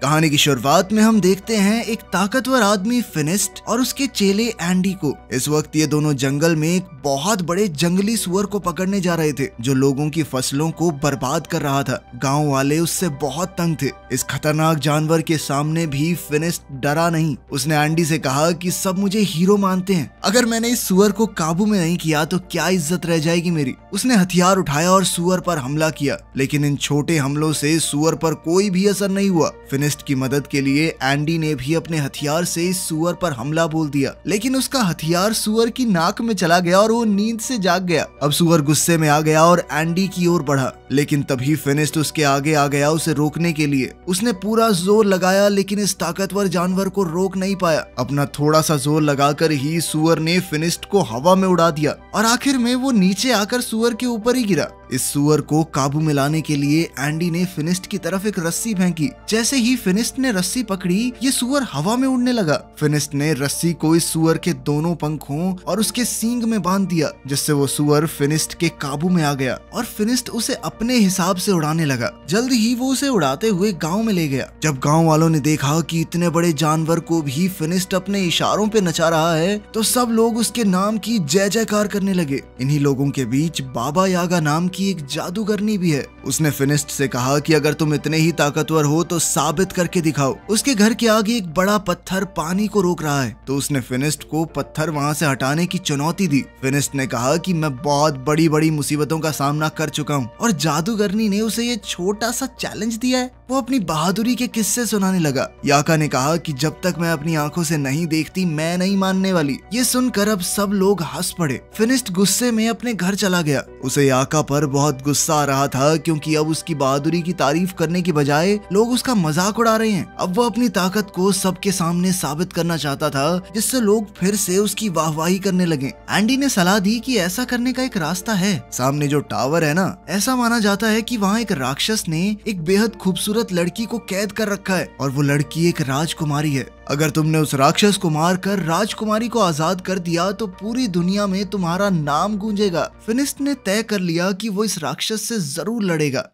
कहानी की शुरुआत में हम देखते हैं एक ताकतवर आदमी फिनिस्ट और उसके चेले एंडी को। इस वक्त ये दोनों जंगल में एक बहुत बड़े जंगली सुअर को पकड़ने जा रहे थे जो लोगों की फसलों को बर्बाद कर रहा था। गांव वाले उससे बहुत तंग थे। इस खतरनाक जानवर के सामने भी फिनिस्ट डरा नहीं। उसने एंडी से कहा कि सब मुझे हीरो मानते हैं, अगर मैंने इस सुअर को काबू में नहीं किया तो क्या इज्जत रह जाएगी मेरी। उसने हथियार उठाया और सुअर पर हमला किया, लेकिन इन छोटे हमलों से सुअर पर कोई भी असर नहीं हुआ। फिनिस्ट की मदद के लिए एंडी ने भी अपने हथियार से इस सुअर पर हमला बोल दिया, लेकिन उसका हथियार सुअर की नाक में चला गया और वो नींद से जाग गया। अब सुअर गुस्से में आ गया और एंडी की ओर बढ़ा, लेकिन तभी फिनिस्ट उसके आगे आ गया उसे रोकने के लिए। उसने पूरा जोर लगाया, लेकिन इस ताकतवर जानवर को रोक नहीं पाया। अपना थोड़ा सा जोर लगाकर ही सुअर ने फिनिस्ट को हवा में उड़ा दिया और आखिर में वो नीचे आकर सुअर के ऊपर ही गिरा। इस सुअर को काबू में लाने के लिए एंडी ने फिनिस्ट की तरफ एक रस्सी फेंकी। जैसे ही फिनिस्ट ने रस्सी पकड़ी, ये सुअर हवा में उड़ने लगा। फिनिस्ट ने रस्सी को इस सुअर के दोनों पंखों और उसके सींग में बांध दिया, जिससे वो सुअर फिनिस्ट के काबू में आ गया और फिनिस्ट उसे अपने हिसाब से उड़ाने लगा। जल्द ही वो उसे उड़ाते हुए गांव में ले गया। जब गांव वालों ने देखा कि इतने बड़े जानवर को भी फिनिस्ट अपने इशारों पे नचा रहा है, तो सब लोग उसके नाम की जय जयकार करने लगे। इन्हीं लोगों के बीच बाबा यागा नाम की एक जादूगरनी भी है। उसने फिनिस्ट से कहा कि अगर तुम इतने ही ताकतवर हो तो साबित करके दिखाओ। उसके घर के आगे एक बड़ा पत्थर पानी को रोक रहा है, तो उसने फिनिस्ट को पत्थर वहां से हटाने की चुनौती दी। फिनिस्ट ने कहा कि मैं बहुत बड़ी बड़ी मुसीबतों का सामना कर चुका हूँ और जादूगरनी ने उसे ये छोटा सा चैलेंज दिया है। वो अपनी बहादुरी के किस्से सुनाने लगा। याका ने कहा कि जब तक मैं अपनी आंखों से नहीं देखती मैं नहीं मानने वाली। ये सुनकर अब सब लोग हंस पड़े। फिनिस्ट गुस्से में अपने घर चला गया। उसे याका पर बहुत गुस्सा आ रहा था, क्योंकि अब उसकी बहादुरी की तारीफ करने की बजाय लोग उसका मजाक उड़ा रहे हैं। अब वो अपनी ताकत को सबके सामने साबित करना चाहता था, जिससे लोग फिर से उसकी वाहवाही करने लगे। एंडी ने सलाह दी कि ऐसा करने का एक रास्ता है। सामने जो टावर है ना, ऐसा माना जाता है कि वहाँ एक राक्षस ने एक बेहद खूबसूरत लड़की को कैद कर रखा है और वो लड़की एक राजकुमारी है। अगर तुमने उस राक्षस को मारकर राजकुमारी को आजाद कर दिया तो पूरी दुनिया में तुम्हारा नाम गूंजेगा। फिनिस्ट ने तय कर लिया कि वो इस राक्षस से जरूर लड़ेगा।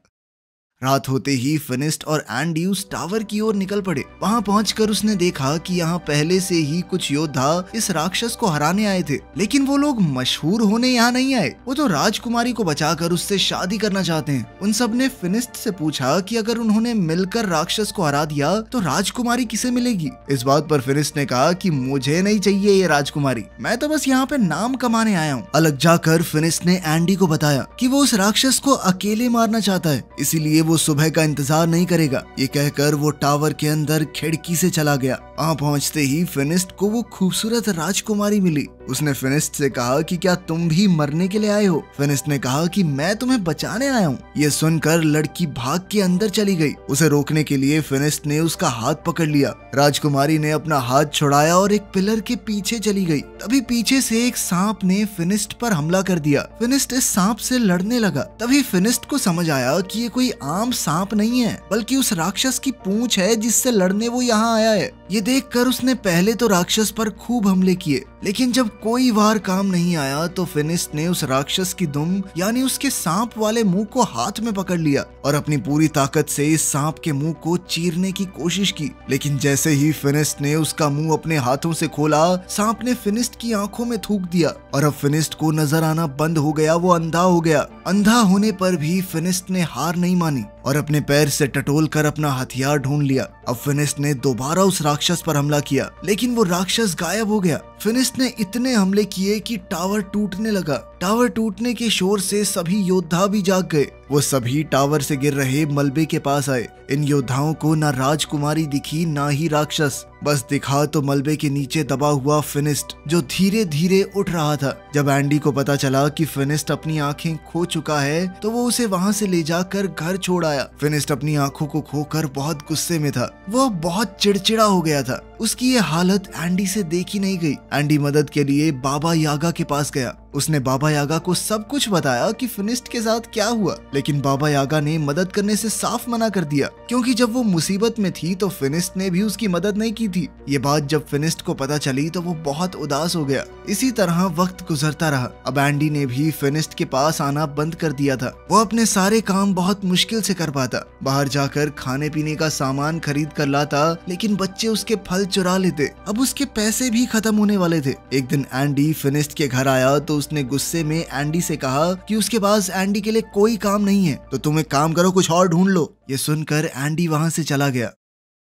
रात होते ही फिनिस्ट और एंडी उस टावर की ओर निकल पड़े। वहां पहुंचकर उसने देखा कि यहाँ पहले से ही कुछ योद्धा इस राक्षस को हराने आए थे, लेकिन वो लोग मशहूर होने यहाँ नहीं आए। वो तो राजकुमारी को बचाकर उससे शादी करना चाहते हैं। उन सब ने फिनिस्ट से पूछा कि अगर उन्होंने मिलकर राक्षस को हरा दिया तो राजकुमारी किसे मिलेगी। इस बात पर फिनिस्ट ने कहा कि मुझे नहीं चाहिए ये राजकुमारी, मैं तो बस यहाँ पे नाम कमाने आया हूँ। अलग जाकर फिनिस्ट ने एंडी को बताया कि वो उस राक्षस को अकेले मारना चाहता है, इसीलिए वो सुबह का इंतजार नहीं करेगा। ये कहकर वो टावर के अंदर खिड़की से चला गया। वहाँ पहुँचते ही फिनिस्ट को वो खूबसूरत राजकुमारी मिली। उसने फिनिस्ट से कहा कि क्या तुम भी मरने के लिए आए हो। फिनिस्ट ने कहा कि मैं तुम्हें बचाने आया हूँ। ये सुनकर लड़की भाग के अंदर चली गई। उसे रोकने के लिए फिनिस्ट ने उसका हाथ पकड़ लिया। राजकुमारी ने अपना हाथ छुड़ाया और एक पिलर के पीछे चली गई। तभी पीछे से एक सांप ने फिनिस्ट पर हमला कर दिया। फिनिस्ट इस सांप से लड़ने लगा। तभी फिनिस्ट को समझ आया कि ये कोई आम सांप नहीं है, बल्कि उस राक्षस की पूंछ है जिससे लड़ने वो यहाँ आया है। ये देखकर उसने पहले तो राक्षस पर खूब हमले किए, लेकिन जब कोई वार काम नहीं आया तो फिनिस्ट ने उस राक्षस की दुम यानी उसके सांप वाले मुंह को हाथ में पकड़ लिया और अपनी पूरी ताकत से इस सांप के मुंह को चीरने की कोशिश की। लेकिन जैसे ही फिनिस्ट ने उसका मुंह अपने हाथों से खोला, सांप ने फिनिस्ट की आंखों में थूक दिया और अब फिनिस्ट को नजर आना बंद हो गया। वो अंधा हो गया। अंधा होने पर भी फिनिस्ट ने हार नहीं मानी और अपने पैर से टटोल कर अपना हथियार ढूंढ लिया। अब फिनिस्ट ने दोबारा उस राक्षस पर हमला किया, लेकिन वो राक्षस गायब हो गया। फिनिस्ट ने इतने हमले किए कि टावर टूटने लगा। टावर टूटने के शोर से सभी योद्धा भी जाग गए। वो सभी टावर से गिर रहे मलबे के पास आए। इन योद्धाओं को ना राजकुमारी दिखी ना ही राक्षस, बस दिखा तो मलबे के नीचे दबा हुआ फिनिस्ट, जो धीरे धीरे उठ रहा था। जब एंडी को पता चला कि फिनिस्ट अपनी आंखें खो चुका है तो वो उसे वहां से ले जाकर घर छोड़ आया। फिनिस्ट अपनी आंखों को खोकर बहुत गुस्से में था। वो बहुत चिड़चिड़ा हो गया था। उसकी ये हालत एंडी से देखी नहीं गई। एंडी मदद के लिए बाबा यागा के पास गया। उसने बाबा यागा को सब कुछ बताया कि फिनिस्ट के साथ क्या हुआ, लेकिन बाबा यागा ने मदद करने से साफ मना कर दिया, क्योंकि जब वो मुसीबत में थी तो फिनिस्ट ने भी उसकी मदद नहीं की थी। ये बात जब फिनिस्ट को पता चली तो वो बहुत उदास हो गया। इसी तरह वक्त गुजरता रहा। अब एंडी ने भी फिनिस्ट के पास आना बंद कर दिया था। वो अपने सारे काम बहुत मुश्किल से कर पाता, बाहर जाकर खाने पीने का सामान खरीद कर लाता, लेकिन बच्चे उसके फल चुरा लेते। अब उसके पैसे भी खत्म होने वाले थे। एक दिन एंडी फिनिस्ट के घर आया तो उसने गुस्से में एंडी से कहा कि उसके पास एंडी के लिए कोई काम नहीं है, तो तुम एक काम करो, कुछ और ढूंढ लो। ये सुनकर एंडी वहां से चला गया।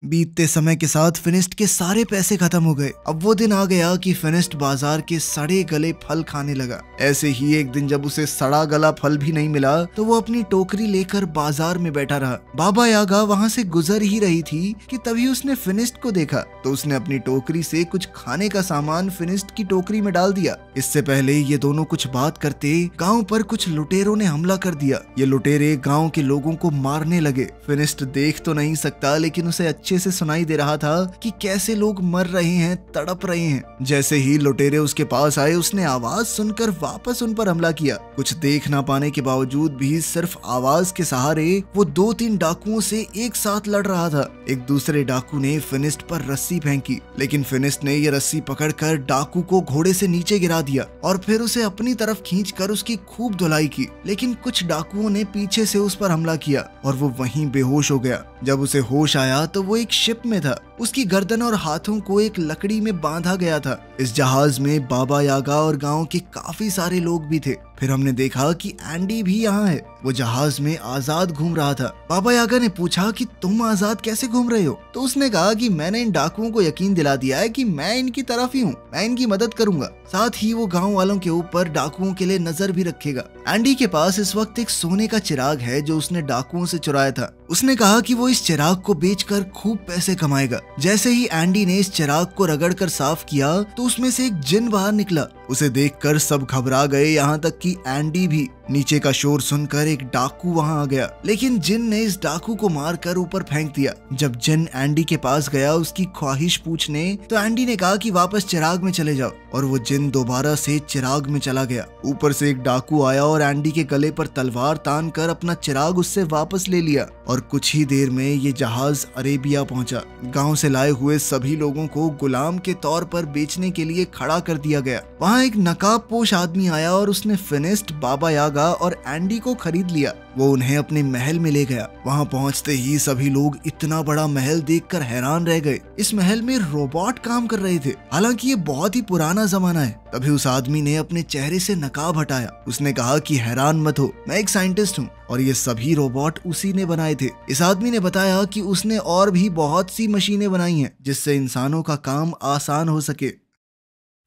बीतते समय के साथ फिनिस्ट के सारे पैसे खत्म हो गए। अब वो दिन आ गया कि फिनिस्ट बाजार के सड़े गले फल खाने लगा। ऐसे ही एक दिन जब उसे सड़ा गला फल भी नहीं मिला तो वो अपनी टोकरी लेकर बाजार में बैठा रहा। बाबा यागा वहां से गुजर ही रही थी कि तभी उसने फिनिस्ट को देखा, तो उसने अपनी टोकरी से कुछ खाने का सामान फिनिस्ट की टोकरी में डाल दिया। इससे पहले ये दोनों कुछ बात करते गाँव पर कुछ लुटेरों ने हमला कर दिया। ये लुटेरे गाँव के लोगों को मारने लगे। फिनिस्ट देख तो नहीं सकता, लेकिन उसे अच्छे से सुनाई दे रहा था कि कैसे लोग मर रहे हैं, तड़प रहे हैं। जैसे ही लुटेरे उसके पास आए, उसने आवाज सुनकर वापस उन पर हमला किया। कुछ देख ना पाने के बावजूद भी सिर्फ आवाज के सहारे वो 2-3 डाकुओं से एक साथ लड़ रहा था। एक दूसरे डाकू ने फिनिस्ट पर रस्सी फेंकी, लेकिन फिनिस्ट ने ये रस्सी पकड़कर डाकू को घोड़े से नीचे गिरा दिया और फिर उसे अपनी तरफ खींचकर उसकी खूब धुलाई की। लेकिन कुछ डाकुओं ने पीछे से उस पर हमला किया और वो वहीं बेहोश हो गया। जब उसे होश आया तो वो एक शिप में था। उसकी गर्दन और हाथों को एक लकड़ी में बांधा गया था। इस जहाज में बाबा यागा और गांव के काफी सारे लोग भी थे। फिर हमने देखा कि एंडी भी यहाँ है। वो जहाज में आजाद घूम रहा था। बाबा यागा ने पूछा कि तुम आजाद कैसे घूम रहे हो? तो उसने कहा कि मैंने इन डाकुओं को यकीन दिला दिया है कि मैं इनकी तरफ ही हूँ, मैं इनकी मदद करूंगा। साथ ही वो गांव वालों के ऊपर डाकुओं के लिए नजर भी रखेगा। एंडी के पास इस वक्त एक सोने का चिराग है जो उसने डाकुओं से चुराया था। उसने कहा कि वो इस चिराग को बेचकर खूब पैसे कमाएगा। जैसे ही एंडी ने इस चिराग को रगड़कर साफ किया तो उसमें से एक जिन बाहर निकला। उसे देखकर सब घबरा गए, यहाँ तक कि एंडी भी। नीचे का शोर सुनकर एक डाकू वहां आ गया, लेकिन जिन ने इस डाकू को मारकर ऊपर फेंक दिया। जब जिन एंडी के पास गया उसकी ख्वाहिश पूछने, तो एंडी ने कहा कि वापस चिराग में चले जाओ, और वो जिन दोबारा से चिराग में चला गया। ऊपर से एक डाकू आया और एंडी के गले पर तलवार तान कर अपना चिराग उससे वापस ले लिया, और कुछ ही देर में ये जहाज अरेबिया पहुंचा। गांव से लाए हुए सभी लोगों को गुलाम के तौर पर बेचने के लिए खड़ा कर दिया गया। वहाँ एक नकाबपोश आदमी आया और उसने फिनिस्ट, बाबा यागा और एंडी को खरीद लिया। वो उन्हें अपने महल में ले गया। वहाँ पहुँचते ही सभी लोग इतना बड़ा महल देखकर हैरान रह गए। इस महल में रोबोट काम कर रहे थे, हालांकि ये बहुत ही पुराना जमाना है। तभी उस आदमी ने अपने चेहरे से नकाब हटाया। उसने कहा कि हैरान मत हो, मैं एक साइंटिस्ट हूँ और ये सभी रोबोट उसी ने बनाए थे। इस आदमी ने बताया कि उसने और भी बहुत सी मशीनें बनाई हैं जिससे इंसानों का काम आसान हो सके।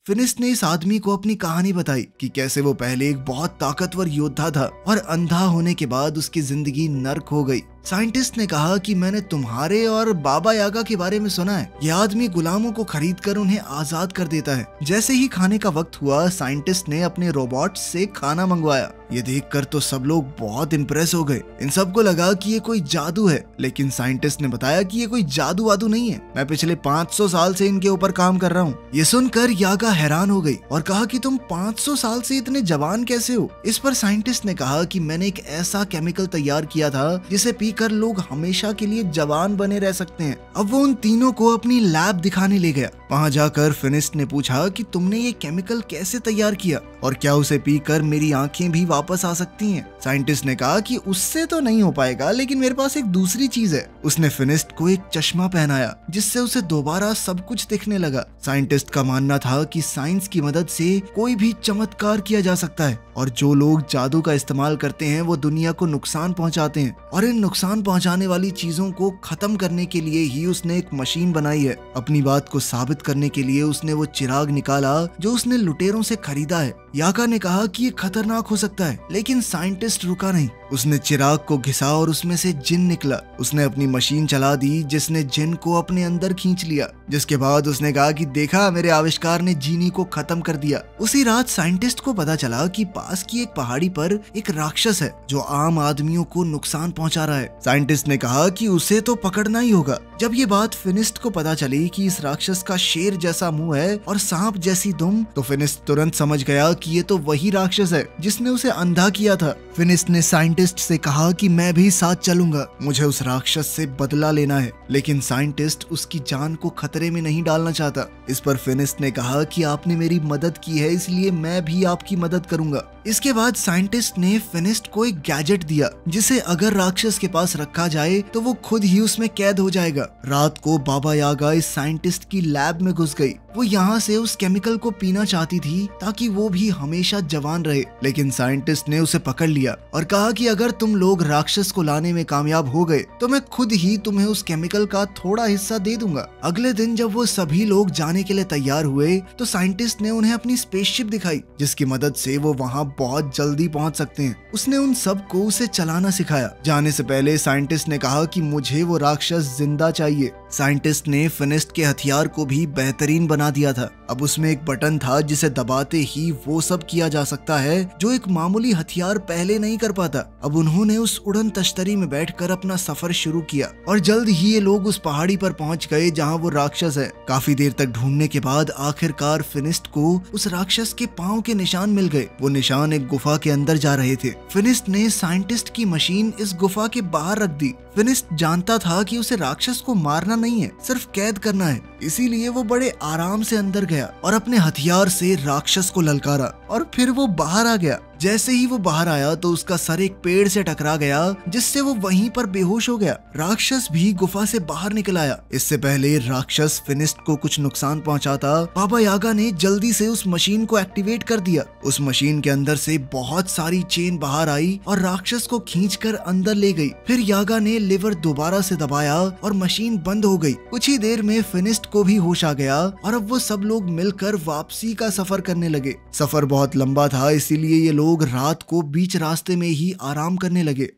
फिनिस्ट ने इस आदमी को अपनी कहानी बताई कि कैसे वो पहले एक बहुत ताकतवर योद्धा था और अंधा होने के बाद उसकी जिंदगी नर्क हो गई। साइंटिस्ट ने कहा कि मैंने तुम्हारे और बाबा यागा के बारे में सुना है। ये आदमी गुलामों को खरीद कर उन्हें आजाद कर देता है। जैसे ही खाने का वक्त हुआ, साइंटिस्ट ने अपने रोबोट से खाना मंगवाया। ये देखकर तो सब लोग बहुत इम्प्रेस हो गए। इन सबको लगा कि ये कोई जादू है, लेकिन साइंटिस्ट ने बताया कि ये कोई जादू वादू नहीं है, मैं पिछले 500 साल से इनके ऊपर काम कर रहा हूँ। ये सुनकर यागा हैरान हो गई और कहा कि तुम 500 साल से इतने जवान कैसे हो? इस पर साइंटिस्ट ने कहा कि मैंने एक ऐसा केमिकल तैयार किया था जिसे पीकर लोग हमेशा के लिए जवान बने रह सकते हैं। अब वो उन तीनों को अपनी लैब दिखाने ले गया। वहाँ जाकर फिनिस्ट ने पूछा कि तुमने ये केमिकल कैसे तैयार किया और क्या उसे पीकर मेरी आंखें भी वापस आ सकती हैं? साइंटिस्ट ने कहा कि उससे तो नहीं हो पाएगा, लेकिन मेरे पास एक दूसरी चीज है। उसने फिनिस्ट को एक चश्मा पहनाया जिससे उसे दोबारा सब कुछ दिखने लगा। साइंटिस्ट का मानना था कि साइंस की मदद से कोई भी चमत्कार किया जा सकता है और जो लोग जादू का इस्तेमाल करते हैं वो दुनिया को नुकसान पहुंचाते हैं, और इन नुकसान पहुंचाने वाली चीजों को खत्म करने के लिए ही उसने एक मशीन बनाई है। अपनी बात को साबित करने के लिए उसने वो चिराग निकाला जो उसने लुटेरों से खरीदा है। यागा ने कहा कि ये खतरनाक हो सकता है, लेकिन साइंटिस्ट रुका नहीं। उसने चिराग को घिसा और उसमें से जिन निकला। उसने अपनी मशीन चला दी जिसने जिन को अपने अंदर खींच लिया, जिसके बाद उसने कहा कि देखा, मेरे आविष्कार ने जीनी को खत्म कर दिया। उसी रात साइंटिस्ट को पता चला कि पास की एक पहाड़ी पर एक राक्षस है जो आम आदमियों को नुकसान पहुंचा रहा है। साइंटिस्ट ने कहा कि उसे तो पकड़ना ही होगा। जब ये बात फिनिस्ट को पता चली कि इस राक्षस का शेर जैसा मुंह है और सांप जैसी दुम, तो फिनिस्ट तुरंत समझ गया कि ये तो वही राक्षस है जिसने उसे अंधा किया था। फिनिस्ट ने साइंटिस्ट से कहा कि मैं भी साथ चलूंगा, मुझे उस राक्षस से बदला लेना है। लेकिन साइंटिस्ट उसकी जान को खतरे में नहीं डालना चाहता। इस पर फिनिस्ट ने कहा कि आपने मेरी मदद की है, इसलिए मैं भी आपकी मदद करूंगा। इसके बाद साइंटिस्ट ने फिनिस्ट को एक गैजेट दिया जिसे अगर राक्षस के पास रखा जाए तो वो खुद ही उसमें कैद हो जाएगा। रात को बाबा यागा इस साइंटिस्ट की लैब में घुस गई। वो यहाँ से उस केमिकल को पीना चाहती थी ताकि वो भी हमेशा जवान रहे, लेकिन साइंटिस्ट ने उसे पकड़ लिया और कहा कि अगर तुम लोग राक्षस को लाने में कामयाब हो गए तो मैं खुद ही तुम्हें उस केमिकल का थोड़ा हिस्सा दे दूंगा। अगले दिन जब वो सभी लोग जाने के लिए तैयार हुए तो साइंटिस्ट ने उन्हें अपनी स्पेसशिप दिखाई जिसकी मदद से वो वहाँ बहुत जल्दी पहुँच सकते हैं। उसने उन सबको उसे चलाना सिखाया। जाने से पहले साइंटिस्ट ने कहा कि मुझे वो राक्षस जिंदा चाहिए। साइंटिस्ट ने फिनिस्ट के हथियार को भी बेहतरीन बना दिया था। अब उसमें एक बटन था जिसे दबाते ही वो सब किया जा सकता है जो एक मामूली हथियार पहले नहीं कर पाता। अब उन्होंने उस उड़न तश्तरी में बैठकर अपना सफर शुरू किया और जल्द ही ये लोग उस पहाड़ी पर पहुंच गए जहां वो राक्षस है। काफी देर तक ढूंढने के बाद आखिरकार फिनिस्ट को उस राक्षस के पांव के निशान मिल गए। वो निशान एक गुफा के अंदर जा रहे थे। फिनिस्ट ने साइंटिस्ट की मशीन इस गुफा के बाहर रख दी। फिनिस्ट जानता था कि उसे राक्षस को मारना नहीं है, सिर्फ कैद करना है। इसीलिए वो बड़े आराम से अंदर गया और अपने हथियार से राक्षस को ललकारा और फिर वो बाहर आ गया। जैसे ही वो बाहर आया तो उसका सर एक पेड़ से टकरा गया जिससे वो वहीं पर बेहोश हो गया। राक्षस भी गुफा से बाहर निकल आया। इससे पहले राक्षस फिनिस्ट को कुछ नुकसान पहुंचाता, बाबा यागा ने जल्दी से उस मशीन को एक्टिवेट कर दिया। उस मशीन के अंदर से बहुत सारी चेन बाहर आई और राक्षस को खींचकर अंदर ले गई। फिर यागा ने लिवर दोबारा से दबाया और मशीन बंद हो गई। कुछ ही देर में फिनिस्ट को भी होश आ गया और अब वो सब लोग मिलकर वापसी का सफर करने लगे। सफर बहुत लंबा था, इसीलिए ये लोग रात को बीच रास्ते में ही आराम करने लगे।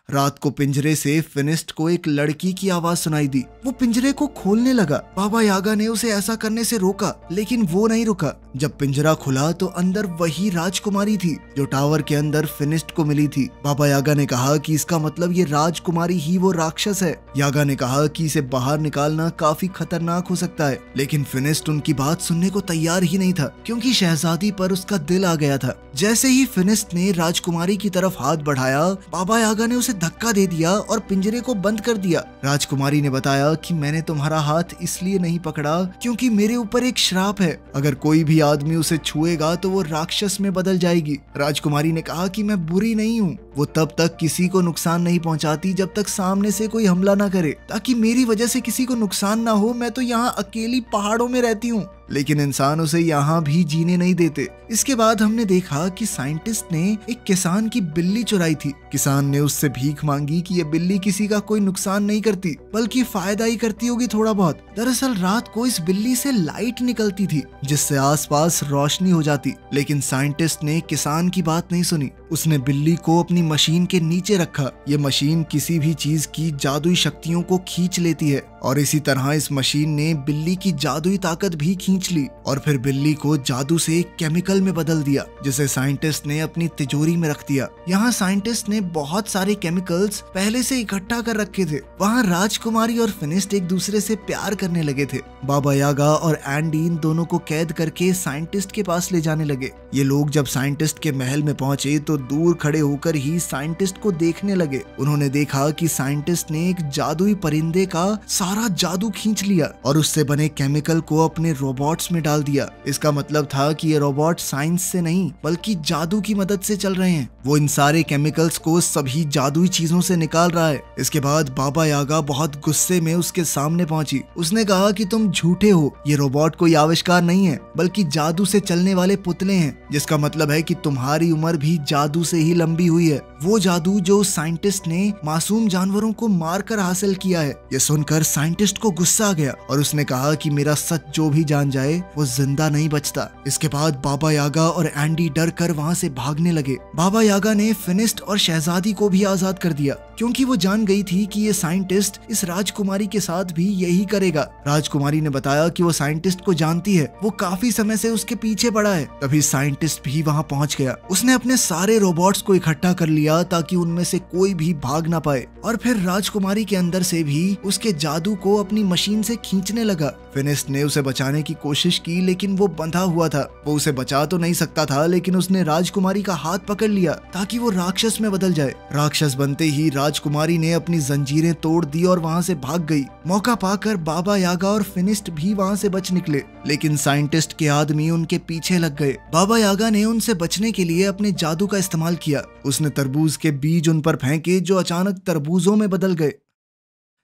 रात को पिंजरे से फिनिस्ट को एक लड़की की आवाज सुनाई दी। वो पिंजरे को खोलने लगा। बाबा यागा ने उसे ऐसा करने से रोका, लेकिन वो नहीं रुका। जब पिंजरा खुला तो अंदर वही राजकुमारी थी जो टावर के अंदर फिनिस्ट को मिली थी। बाबा यागा ने कहा कि इसका मतलब ये राजकुमारी ही वो राक्षस है। यागा ने कहा कि इसे बाहर निकालना काफी खतरनाक हो सकता है, लेकिन फिनिस्ट उनकी बात सुनने को तैयार ही नहीं था क्योंकि शहजादी पर उसका दिल आ गया था। जैसे ही फिनिस्ट ने राजकुमारी की तरफ हाथ बढ़ाया, बाबा यागा ने उसे धक्का दे दिया और पिंजरे को बंद कर दिया। राजकुमारी ने बताया कि मैंने तुम्हारा हाथ इसलिए नहीं पकड़ा क्योंकि मेरे ऊपर एक श्राप है। अगर कोई भी आदमी उसे छुएगा तो वो राक्षस में बदल जाएगी। राजकुमारी ने कहा कि मैं बुरी नहीं हूँ। वो तब तक किसी को नुकसान नहीं पहुँचाती जब तक सामने से कोई हमला ना करे, ताकि मेरी वजह से किसी को नुकसान ना हो। मैं तो यहाँ अकेली पहाड़ों में रहती हूँ, लेकिन इंसान उसे यहाँ भी जीने नहीं देते। इसके बाद हमने देखा कि साइंटिस्ट ने एक किसान की बिल्ली चुराई थी। किसान ने उससे भीख मांगी कि ये बिल्ली किसी का कोई नुकसान नहीं करती बल्कि फायदा ही करती होगी थोड़ा बहुत। दरअसल रात को इस बिल्ली से लाइट निकलती थी जिससे आसपास रोशनी हो जाती, लेकिन साइंटिस्ट ने किसान की बात नहीं सुनी। उसने बिल्ली को अपनी मशीन के नीचे रखा। ये मशीन किसी भी चीज की जादुई शक्तियों को खींच लेती है और इसी तरह इस मशीन ने बिल्ली की जादुई ताकत भी खींच ली और फिर बिल्ली को जादू से एक केमिकल में बदल दिया जिसे साइंटिस्ट ने अपनी तिजोरी में रख दिया। यहाँ साइंटिस्ट ने बहुत सारे केमिकल्स पहले से इकट्ठा कर रखे थे। वहाँ राजकुमारी और फिनिस्ट एक दूसरे से प्यार करने लगे थे। बाबा यागा और एंडी इन दोनों को कैद करके साइंटिस्ट के पास ले जाने लगे। ये लोग जब साइंटिस्ट के महल में पहुंचे तो दूर खड़े होकर ही साइंटिस्ट को देखने लगे। उन्होंने देखा कि साइंटिस्ट ने एक जादुई परिंदे का सारा जादू खींच लिया और उससे बने केमिकल को अपने रोबोट्स में डाल दिया। इसका मतलब था कि ये रोबोट साइंस से नहीं बल्कि जादू की मदद से चल रहे हैं। वो इन सारे केमिकल्स को सभी जादुई चीजों से निकाल रहा है। इसके बाद बाबा यागा बहुत गुस्से में उसके सामने पहुंची। उसने कहा कि तुम झूठे हो, ये रोबोट कोई आविष्कार नहीं है बल्कि जादू से चलने वाले पुतले हैं, जिसका मतलब है कि तुम्हारी उम्र भी जादू से ही लंबी हुई है। वो जादू जो साइंटिस्ट ने मासूम जानवरों को मारकर हासिल किया है। ये सुनकर साइंटिस्ट को गुस्सा आ गया और उसने कहा कि मेरा सच जो भी जान जाए वो जिंदा नहीं बचता। इसके बाद बाबा यागा और एंडी डर कर वहाँ से भागने लगे। बाबा यागा ने फिनिस्ट और शहजादी को भी आजाद कर दिया क्योंकि वो जान गई थी कि ये साइंटिस्ट इस राजकुमारी के साथ भी यही करेगा। राजकुमारी ने बताया कि वो साइंटिस्ट को जानती है, वो काफी समय से उसके पीछे पड़ा है। तभी साइंटिस्ट भी वहाँ पहुँच गया। उसने अपने सारे सारे रोबोट्स को इकट्ठा कर लिया ताकि उनमें से कोई भी भाग ना पाए, और फिर राजकुमारी के अंदर से भी उसके जादू को अपनी मशीन से खींचने लगा। फिनिस्ट ने उसे बचाने की कोशिश की लेकिन वो बंधा हुआ था। वो उसे बचा तो नहीं सकता था, लेकिन उसने राजकुमारी का हाथ पकड़ लिया ताकि वो राक्षस में बदल जाए। राक्षस बनते ही राजकुमारी ने अपनी जंजीरें तोड़ दी और वहाँ से भाग गई। मौका पाकर बाबा यागा और फिनिस्ट भी वहाँ से बच निकले, लेकिन साइंटिस्ट के आदमी उनके पीछे लग गए। बाबा यागा ने उनसे बचने के लिए अपने जादू का इस्तेमाल किया। उसने तरबूज के बीज उन पर फेंके जो अचानक तरबूजों में बदल गए।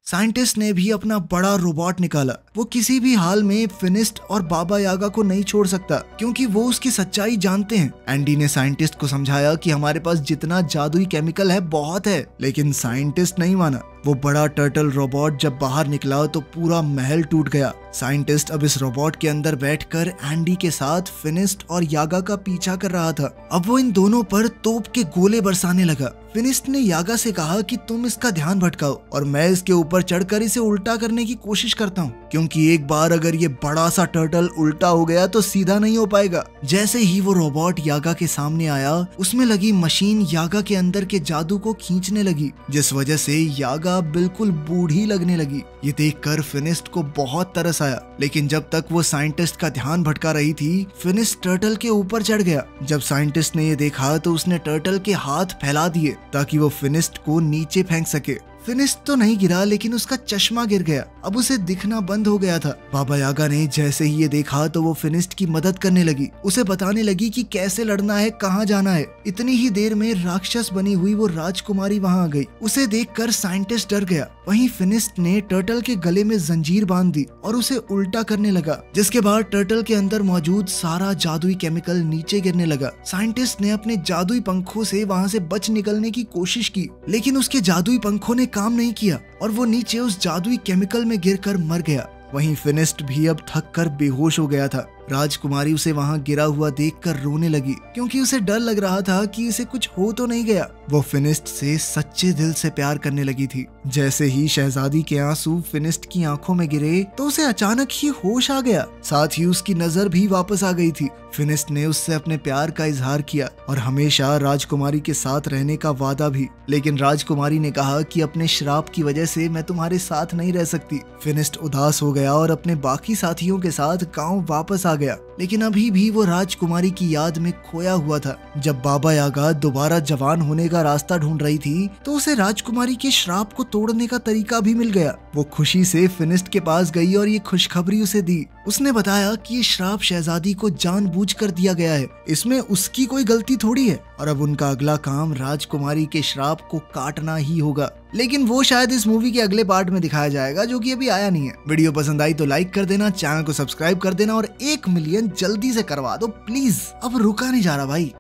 साइंटिस्ट ने भी अपना बड़ा रोबोट निकाला। वो किसी भी हाल में फिनिस्ट और बाबा यागा को नहीं छोड़ सकता, क्योंकि वो उसकी सच्चाई जानते हैं। एंडी ने साइंटिस्ट को समझाया कि हमारे पास जितना जादुई केमिकल है बहुत है, लेकिन साइंटिस्ट नहीं माना। वो बड़ा टर्टल रोबोट जब बाहर निकला तो पूरा महल टूट गया। साइंटिस्ट अब इस रोबोट के अंदर बैठकर एंडी के साथ फिनिस्ट और यागा का पीछा कर रहा था। अब वो इन दोनों पर तोप के गोले बरसाने लगा। फिनिस्ट ने यागा से कहा कि तुम इसका ध्यान भटकाओ और मैं इसके ऊपर चढ़कर इसे उल्टा करने की कोशिश करता हूँ, क्योंकि एक बार अगर ये बड़ा सा टर्टल उल्टा हो गया तो सीधा नहीं हो पाएगा। जैसे ही वो रोबोट यागा के सामने आया, उसमें लगी मशीन यागा के अंदर के जादू को खींचने लगी, जिस वजह से यागा बिल्कुल बूढ़ी लगने लगी। ये देखकर फिनिस्ट को बहुत तरस आया, लेकिन जब तक वो साइंटिस्ट का ध्यान भटका रही थी, फिनिस्ट टर्टल के ऊपर चढ़ गया। जब साइंटिस्ट ने ये देखा तो उसने टर्टल के हाथ फैला दिए ताकि वो फिनिस्ट को नीचे फेंक सके। फिनिस्ट तो नहीं गिरा, लेकिन उसका चश्मा गिर गया। अब उसे दिखना बंद हो गया था। बाबा यागा ने जैसे ही ये देखा तो वो फिनिस्ट की मदद करने लगी, उसे बताने लगी कि कैसे लड़ना है, कहाँ जाना है। इतनी ही देर में राक्षस बनी हुई वो राजकुमारी वहाँ आ गई। उसे देखकर साइंटिस्ट डर गया। वहीं फिनिस्ट ने टर्टल के गले में जंजीर बांध दी और उसे उल्टा करने लगा, जिसके बाद टर्टल के अंदर मौजूद सारा जादुई केमिकल नीचे गिरने लगा। साइंटिस्ट ने अपने जादुई पंखों से वहाँ से बच निकलने की कोशिश की, लेकिन उसके जादुई पंखों ने काम नहीं किया और वो नीचे उस जादुई केमिकल में गिरकर मर गया। वहीं फिनिस्ट भी अब थक कर बेहोश हो गया था। राजकुमारी उसे वहां गिरा हुआ देखकर रोने लगी, क्योंकि उसे डर लग रहा था कि इसे कुछ हो तो नहीं गया। वो फिनिस्ट से सच्चे दिल से प्यार करने लगी थी। जैसे ही शहजादी के आंसू फिनिस्ट की आंखों में गिरे तो उसे अचानक ही होश आ गया, साथ ही उसकी नजर भी वापस आ गई थी। फिनिस्ट ने उससे अपने प्यार का इजहार किया और हमेशा राजकुमारी के साथ रहने का वादा भी, लेकिन राजकुमारी ने कहा कि अपने श्राप की वजह से मैं तुम्हारे साथ नहीं रह सकती। फिनिस्ट उदास हो गया और अपने बाकी साथियों के साथ गांव वापस आ गया, लेकिन अभी भी वो राजकुमारी की याद में खोया हुआ था। जब बाबा यागा दोबारा जवान होने का रास्ता ढूंढ रही थी तो उसे राजकुमारी के श्राप को तोड़ने का तरीका भी मिल गया। वो खुशी से फिनिस्ट के पास गई और ये खुशखबरी उसे दी। उसने बताया कि ये श्राप शहजादी को जानबूझकर दिया गया है, इसमें उसकी कोई गलती थोड़ी है, और अब उनका अगला काम राजकुमारी के श्राप को काटना ही होगा। लेकिन वो शायद इस मूवी के अगले पार्ट में दिखाया जाएगा, जो कि अभी आया नहीं है। वीडियो पसंद आई तो लाइक कर देना, चैनल को सब्सक्राइब कर देना और 1 मिलियन जल्दी से करवा दो प्लीज। अब रुका नहीं जा रहा भाई।